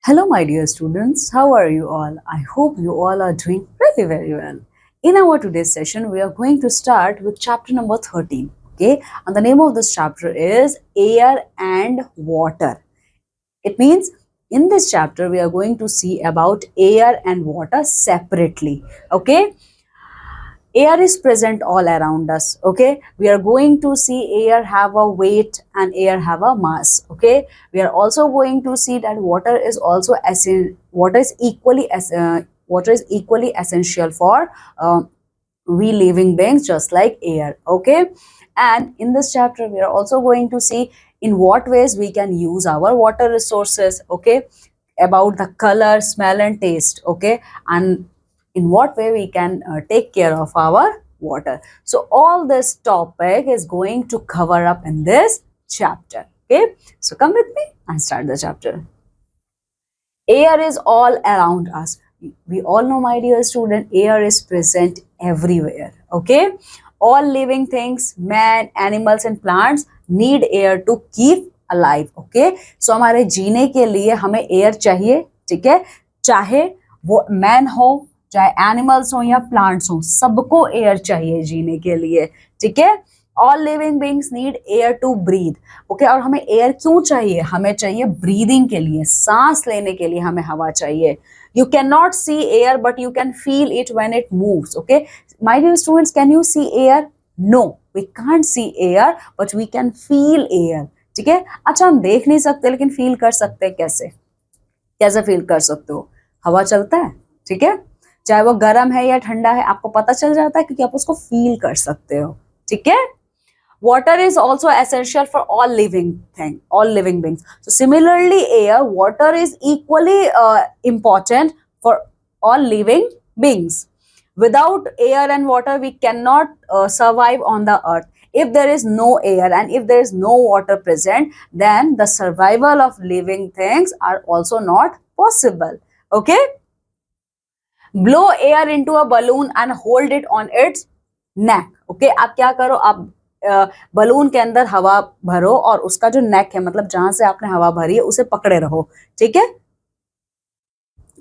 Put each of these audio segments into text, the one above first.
Hello, my dear students. How are you all? I hope you all are doing really very well. In our today's session, we are going to start with chapter number 13. Okay, and the name of this chapter is Air and Water. It means in this chapter, we are going to see about air and water separately. Okay, air is present all around us. Okay, we are going to see air have a weight and air have a mass. Okay, we are also going to see that water is also water is equally essential for we living beings just like air. Okay, and in this chapter we are also going to see in what ways we can use our water resources. Okay, about the color, smell and taste. Okay, and in what way we can take care of our water. So all this topic is going to cover up in this chapter. Okay, so come with me and start the chapter. Air is all around us. We all know, my dear student, air is present everywhere. Okay, all living things, man, animals and plants need air to keep alive. Okay, so हमारे जीने के लिए हमें air चाहिए. ठीक है, चाहे वो मैन हो, चाहे एनिमल्स हो या प्लांट्स हो, सबको एयर चाहिए जीने के लिए. ठीक है, all living beings need air to breathe. Okay, और हमें एयर क्यों चाहिए? हमें चाहिए ब्रीदिंग के लिए, सांस लेने के लिए हमें हवा चाहिए. You cannot see air, but you can feel it when it moves. Okay, my dear students, can you see air? No, we can't see air, but we can feel air. ठीक है, अच्छा हम देख नहीं सकते लेकिन फील कर सकते हैं. कैसे कैसे फील कर सकते हो? हवा चलता है, ठीक है, चाहे वो गर्म है या ठंडा है, आपको पता चल जाता है क्योंकि आप उसको फील कर सकते हो. ठीक है, water is also essential for all living beings. So similarly, water is equally important for all living beings. Without air and water, we cannot survive on the earth. If there is no air and if there is no water present, then the survival of living things are also not possible. Okay, blow air into a balloon and hold it on its neck. Okay, आप क्या करो, आप balloon के अंदर हवा भरो और उसका जो नेक है, मतलब जहां से आपने हवा भरी है, उसे पकड़े रहो. ठीक है,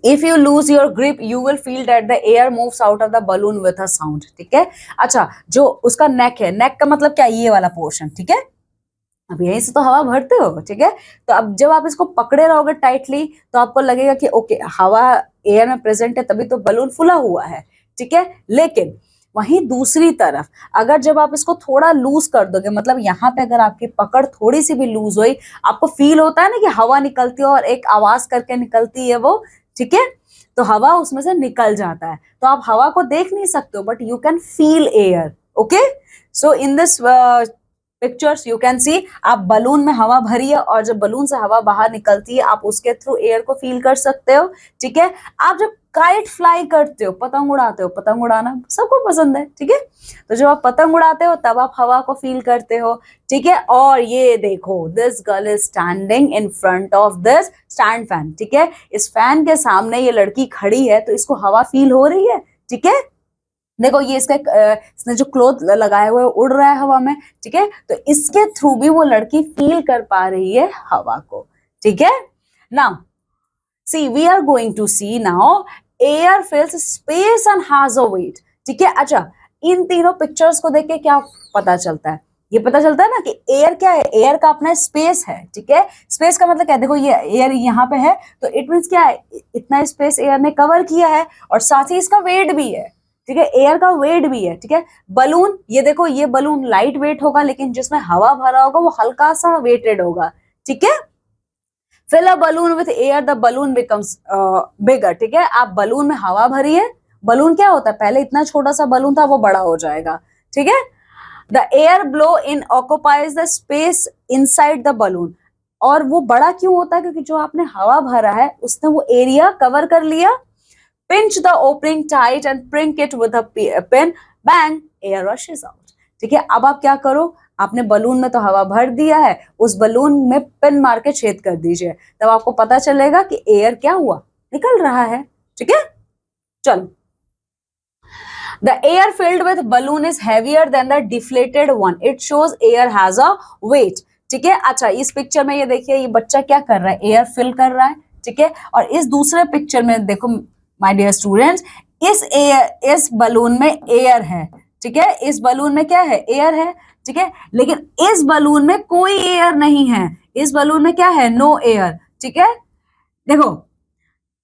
if you lose your grip you will feel that the air moves out of the balloon with a sound. ठीक है, अच्छा जो उसका नेक है, नेक का मतलब क्या? ये वाला पोर्शन. ठीक है, अब यहीं से तो हवा भरते हो. ठीक है, तो अब जब आप इसको पकड़े रहोगे टाइटली तो आपको लगेगा कि ओके, हवा एयर में प्रेजेंट है तभी तो बलून फुला हुआ है. ठीक है, लेकिन वहीं दूसरी तरफ अगर जब आप इसको थोड़ा लूज कर दोगे, मतलब यहाँ पे अगर आपकी पकड़ थोड़ी सी भी लूज हुई, आपको फील होता है ना कि हवा निकलती है और एक आवाज करके निकलती है वो. ठीक है, तो हवा उसमें से निकल जाता है. तो आप हवा को देख नहीं सकते हो, but you can feel air. Okay, so in this pictures you can see, आप बलून में हवा भरी है और जब बलून से हवा बाहर निकलती है, आप उसके थ्रू एयर को फील कर सकते हो. ठीक है, आप जब काइट फ्लाई करते हो, पतंग उड़ाते हो, पतंग उड़ाना सबको पसंद है. ठीक है, तो जब आप पतंग उड़ाते हो तब आप हवा को फील करते हो. ठीक है, और ये देखो, this girl is standing in front of this stand fan. ठीक है, इस फैन के सामने ये लड़की खड़ी है, तो इसको हवा फील हो रही है. ठीक है, देखो ये इसने जो क्लोथ लगाए हुए उड़ रहा है हवा में. ठीक है, तो इसके थ्रू भी वो लड़की फील कर पा रही है हवा को. ठीक है, now see we are going to see now air fills space and has a weight. ठीक है, अच्छा इन तीनों पिक्चर्स को देख के क्या पता चलता है? ये पता चलता है ना कि एयर क्या है? एयर का अपना स्पेस है. ठीक है, स्पेस का मतलब क्या है? देखो ये एयर यहाँ पे है, तो इट मीन्स क्या है? इतना स्पेस एयर ने कवर किया है और साथ ही इसका वेट भी है. ठीक है, एयर का वेट भी है. ठीक है, बलून, ये देखो ये बलून लाइट वेट होगा, लेकिन जिसमें हवा भरा होगा वो हल्का सा वेटेड होगा. ठीक है, fill a balloon with air the balloon becomes bigger. ठीक है, आप बलून में हवा भरी है, बलून क्या होता है? पहले इतना छोटा सा बलून था, वो बड़ा हो जाएगा. ठीक है, the air blow in occupies the space inside the balloon. और वो बड़ा क्यों होता है? क्योंकि जो आपने हवा भरा है उसने वो एरिया कवर कर लिया. Pinch the opening tight and prick it with a pin. Bang, air rushes out. ठीक है, अब आप क्या करो? आपने बलून में तो हवा भर दिया है, उस बलून में पिन मार के छेद कर दीजिए, तब आपको पता चलेगा कि एयर क्या हुआ? निकल रहा है. ठीक है, चलो. The air filled with balloon is heavier than the deflated one. It shows air has a weight. ठीक है, अच्छा इस पिक्चर में ये देखिए, ये बच्चा क्या कर रहा है? एयर फिल कर रहा है. ठीक है। और इस दूसरे पिक्चर में देखो माय डियर स्टूडेंट्स, इस बलून में एयर है, ठीक है, इस बलून में क्या है, एयर है, ठीक है, लेकिन इस बलून में कोई एयर नहीं है, इस बलून में क्या है, नो एयर, ठीक है। देखो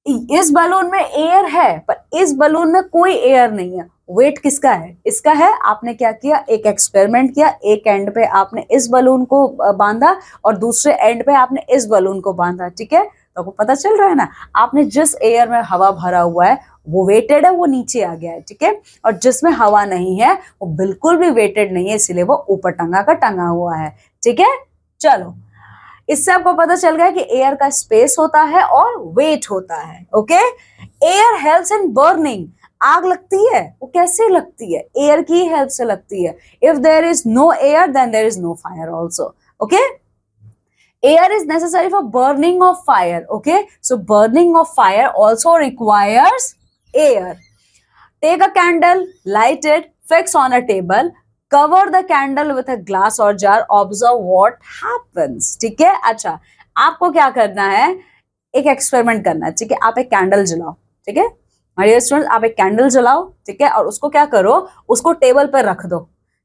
इस बलून में एयर है पर इस बलून में कोई एयर नहीं है, वेट किसका है, इसका है। आपने क्या किया, एक एक्सपेरिमेंट किया, एक एंड पे आपने इस बलून को बांधा और दूसरे एंड पे आपने इस बलून को बांधा, ठीक है। तो आपको पता चल रहा है ना, आपने जिस एयर में हवा भरा हुआ है वो वेटेड है, वो नीचे आ गया है, ठीक है, और जिसमें हवा नहीं है वो बिल्कुल भी वेटेड नहीं है, इसीलिए वो ऊपर टंगा हुआ है, ठीक है। चलो, इससे आपको पता चल गया कि एयर का स्पेस होता है और वेट होता है, okay. Air helps in burning, आग लगती है, वो कैसे लगती है, एयर की हेल्प से लगती है। If there is no air then there is no fire also, okay. Air is necessary for burning of fire, okay, so burning of fire also requires air. Take a candle, light it, fix on a table, cover the candle with a glass or jar, observe what happens, ठीक है। अच्छा, आपको क्या करना है, एक experiment करना है, ठीक है। आप एक कैंडल जलाओ, ठीक है माय डियर स्टूडेंट्स, आप एक कैंडल जलाओ, ठीक है, और उसको क्या करो, उसको टेबल पर रख दो,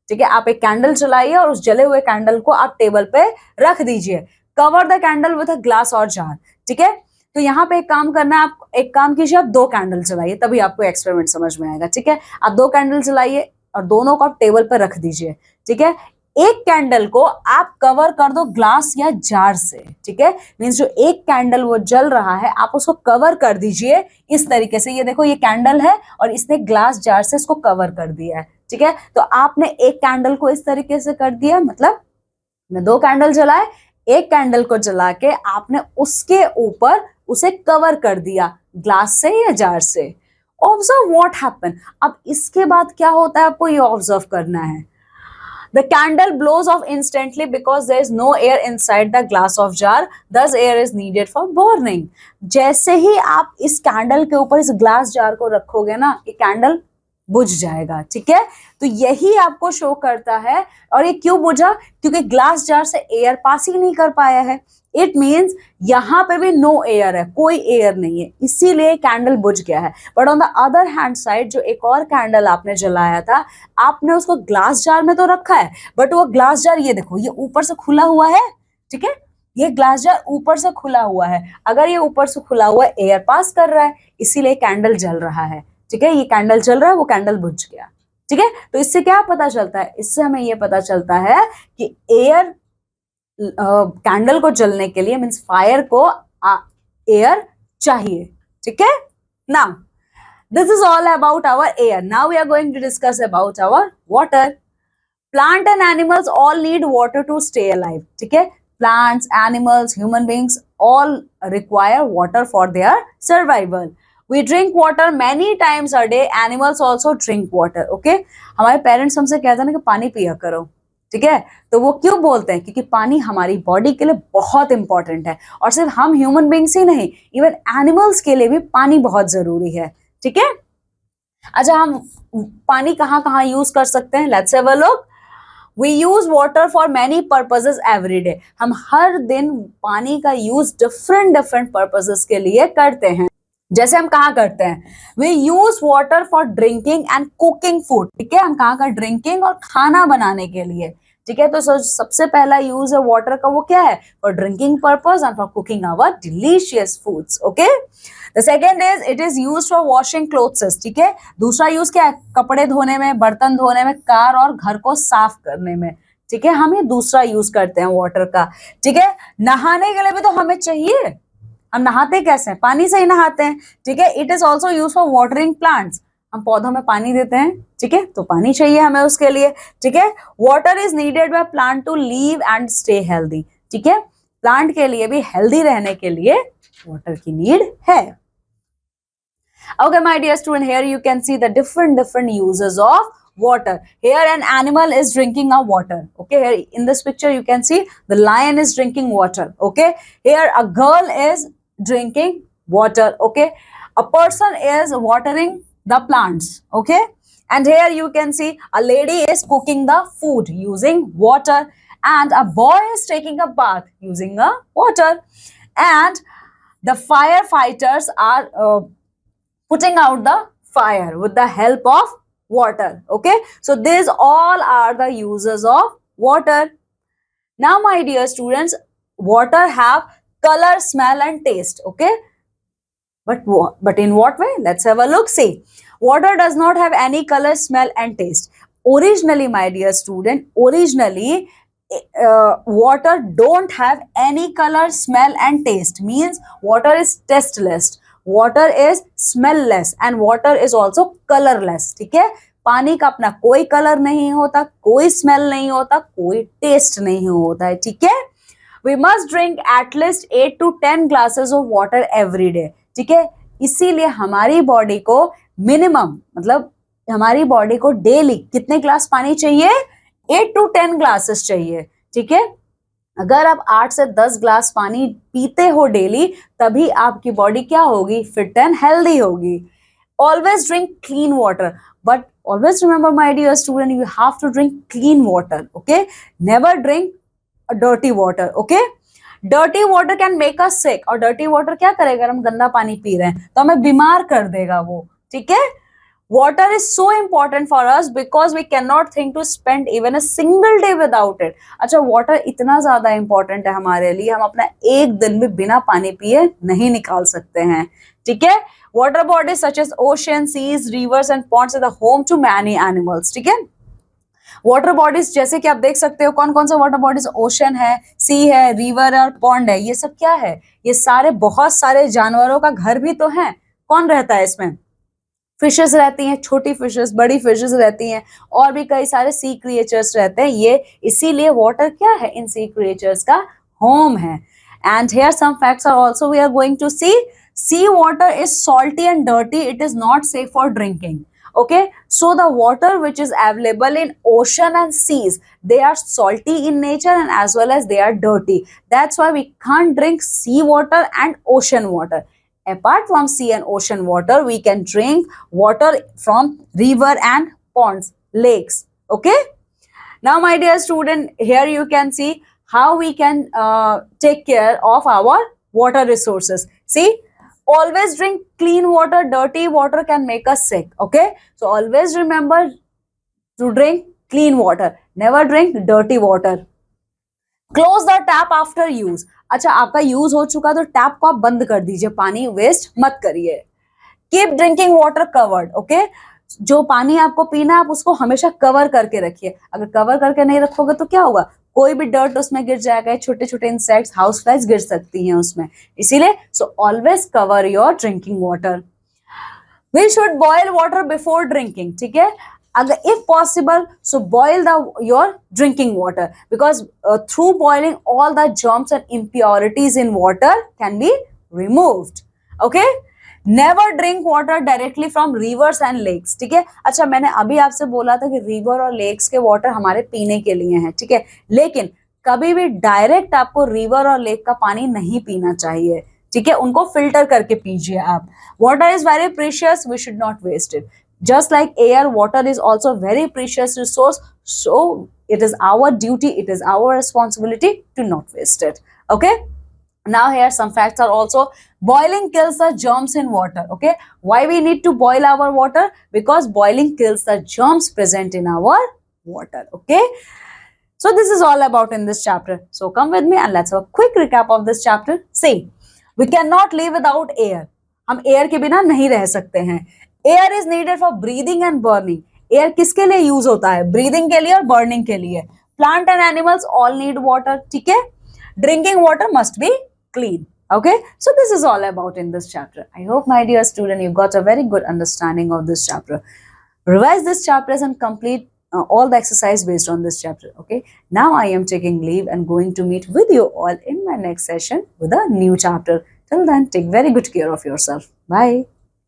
ठीक है। आप एक कैंडल जलाइए और उस जले हुए कैंडल को आप टेबल पे रख दीजिए। Cover the candle with a glass और जार, ठीक है। तो यहाँ पे एक काम करना है, आप एक काम कीजिए, आप 2 कैंडल जलाइए, तभी आपको एक्सपेरिमेंट समझ में आएगा, ठीक है। आप 2 कैंडल जलाइए और दोनों को आप टेबल पर रख दीजिए, ठीक है। एक कैंडल को आप कवर कर दो ग्लास या जार से, ठीक है। मींस जो एक कैंडल वो जल रहा है आप उसको कवर कर दीजिए इस तरीके से। ये देखो, ये कैंडल है और इसने ग्लास जार से इसको कवर कर दिया है, ठीक है। तो आपने एक कैंडल को इस तरीके से कर दिया, मतलब 2 कैंडल जलाए, एक कैंडल को जला के आपने उसके ऊपर उसे कवर कर दिया ग्लास से या जार से। ऑब्जर्व व्हाट हैपन, अब इसके बाद क्या होता है आपको ये ऑब्जर्व करना है। The candle blows off instantly because there is no air inside the glass of jar, thus air is needed for burning. जैसे ही आप इस कैंडल के ऊपर इस ग्लास जार को रखोगे ना, ये कैंडल बुझ जाएगा, ठीक है। तो यही आपको शो करता है। और ये क्यों बुझा, क्योंकि ग्लास जार से एयर पास ही नहीं कर पाया है। इट मीन्स यहाँ पे भी नो एयर है, कोई एयर नहीं है, इसीलिए कैंडल बुझ गया है। But on the other hand side जो एक और कैंडल आपने जलाया था, आपने उसको ग्लास जार में तो रखा है, बट वो ग्लास जार ये देखो, ये ऊपर से खुला हुआ है, ठीक है। ये ग्लास जार ऊपर से खुला हुआ है, अगर ये ऊपर से खुला हुआ है, एयर पास कर रहा है, इसीलिए कैंडल जल रहा है, ठीक है। ये कैंडल चल रहा है, वो कैंडल बुझ गया, ठीक है। तो इससे क्या पता चलता है, इससे हमें ये पता चलता है कि एयर कैंडल को जलने के लिए मीन्स फायर को एयर चाहिए, ठीक है। Now this is all about our air. Now we are going to discuss about our water. Plant and animals all need water to stay alive, ठीक है। Plants, animals, human beings all require water for their survival. We drink water many times a day. Animals also drink water. Okay? हमारे parents हमसे कहते हैं ना कि पानी पिया करो, ठीक है। तो वो क्यों बोलते हैं, क्योंकि पानी हमारी बॉडी के लिए बहुत इंपॉर्टेंट है। और सिर्फ हम ह्यूमन बींग्स ही नहीं, इवन एनिमल्स के लिए भी पानी बहुत जरूरी है, ठीक है। अच्छा, हम पानी कहाँ कहाँ यूज कर सकते हैं, let's have a look. We use water for many purposes every day. हम हर दिन पानी का यूज डिफरेंट पर्पसेस के लिए करते हैं। जैसे हम कहाँ करते हैं, we use water for drinking and cooking food, ठीक है। हम कहाँ का, ड्रिंकिंग और खाना बनाने के लिए, ठीक है। तो सबसे पहला यूज है वाटर का, वो क्या है, for drinking purpose and for cooking our delicious foods, okay. The second is it is use for washing clothes, ठीक है। दूसरा यूज क्या है, कपड़े धोने में, बर्तन धोने में, कार और घर को साफ करने में, ठीक है। हम ये दूसरा यूज करते हैं वाटर का, ठीक है। नहाने के लिए भी तो हमें चाहिए, हम नहाते कैसे हैं, पानी से ही नहाते हैं, ठीक है। It is also use for watering plants, हम पौधों में पानी देते हैं, ठीक है, तो पानी चाहिए हमें उसके लिए, ठीक है। Water is needed by plant to live and stay healthy, ठीक है। प्लांट के लिए भी हेल्दी रहने के लिए वाटर की नीड है। Okay, my dear student, here you can see the different uses of water. Here an animal is drinking a water, okay. Here in this picture you can see the lion is drinking water, okay. Here a girl is drinking water, okay. A person is watering the plants, okay. And here you can see a lady is cooking the food using water, and a boy is taking a bath using a water, and the firefighters are putting out the fire with the help of water. Okay, so these all are the uses of water. Now, my dear students, water have color, smell, and taste. Okay, but in what way? Let's have a look. See, water does not have any color, smell, and taste. Originally, my dear student, originally water don't have any color, smell, and taste. Means water is tasteless, water is smellless, and water is also colorless. ठीक है, पानी का अपना कोई colour नहीं होता, कोई smell नहीं होता, कोई टेस्ट नहीं होता है. ठीक है, we must drink at least 8 to 10 glasses of water every day. ठीक है, इसीलिए हमारी बॉडी को मिनिमम, मतलब हमारी बॉडी को डेली कितने ग्लास पानी चाहिए? 8 to 10 ग्लासेस चाहिए. ठीक है, अगर आप 8 से 10 ग्लास पानी पीते हो डेली, तभी आपकी बॉडी क्या होगी? फिट एंड हेल्दी होगी. Always drink clean water, but always remember, my dear student, you have to drink clean water. Okay, never drink dirty water. Okay, dirty water can make us sick. और dirty water क्या करेगा? हम गंदा पानी P रहे हैं तो हमें बीमार कर देगा वो. ठीक है, water is so important for us because we cannot think to spend even a single day without it. अच्छा, water इतना ज्यादा important है हमारे लिए, हम अपना एक दिन भी बिना पानी पिए नहीं निकाल सकते हैं. ठीक है, water bodies such as ocean, seas, rivers and ponds are the home to many animals. ठीक है, वाटर बॉडीज जैसे कि आप देख सकते हो, कौन कौन सा वाटर बॉडीज? ओशन है, सी है, रिवर और पॉन्ड है. ये सब क्या है? ये सारे बहुत सारे जानवरों का घर भी तो है. कौन रहता है इसमें? फिशेस रहती हैं, छोटी फिशेस, बड़ी फिशेस रहती हैं, और भी कई सारे सी क्रिएचर्स रहते हैं. ये इसीलिए वाटर क्या है? इन सी क्रिएचर्स का होम है. And here some facts are also we are going to see. Sea water is salty and dirty. It is not safe for drinking. Okay, so the water which is available in ocean and seas, they are salty in nature and as well as they are dirty. That's why we can't drink sea water and ocean water. Apart from sea and ocean water, we can drink water from river and ponds, lakes. Okay, now my dear student, here you can see how we can take care of our water resources. See, always drink clean water. Dirty water can make us sick. Okay, so always remember to drink clean water, never drink dirty water. Close the tap after use. अच्छा, आपका use हो चुका तो tap को आप बंद कर दीजिए, पानी वेस्ट मत करिए. Keep drinking water covered. Okay, जो पानी आपको पीना है आप उसको हमेशा कवर करके रखिए. अगर कवर करके नहीं रखोगे तो क्या होगा? कोई भी डर्ट उसमें गिर जाएगा, छोटे छोटे इंसेक्ट्स, हाउस फ्लाइज गिर सकती हैं उसमें. इसीलिए so always cover your drinking water. We should boil water before drinking. ठीक है, अगर if possible so boil the your drinking water, because through boiling all the germs and impurities in water can be removed. Okay, never drink water directly from rivers and lakes. ठीक है, अच्छा मैंने अभी आपसे बोला था कि रिवर और लेक्स के वाटर हमारे पीने के लिए हैं. ठीक है, लेकिन कभी भी डायरेक्ट आपको रिवर और लेक का पानी नहीं पीना चाहिए. ठीक है, उनको फिल्टर करके पीजिए आप. Water is very precious, we should not waste it. Just like air, water is also very precious resource, so it is our duty, it is our responsibility to not waste it. Okay, now here some facts are also. Boiling kills the germs in water. Okay, why we need to boil our water? Because boiling kills the germs present in our water. Okay, so this is all about in this chapter. So come with me and let's have a quick recap of this chapter. See, we cannot live without air. हम air के बिना नहीं रह सकते हैं. Air is needed for breathing and burning. Air किसके लिए use होता है? ब्रीदिंग के लिए और बर्निंग के लिए. Plant and animals all need water. ठीक है, drinking water must be clean. Okay, so this is all about in this chapter. I hope, my dear student, you got a very good understanding of this chapter. Revise this chapter and complete all the exercise based on this chapter. Okay, now I am taking leave and going to meet with you all in my next session with a new chapter. Till then, take very good care of yourself. Bye.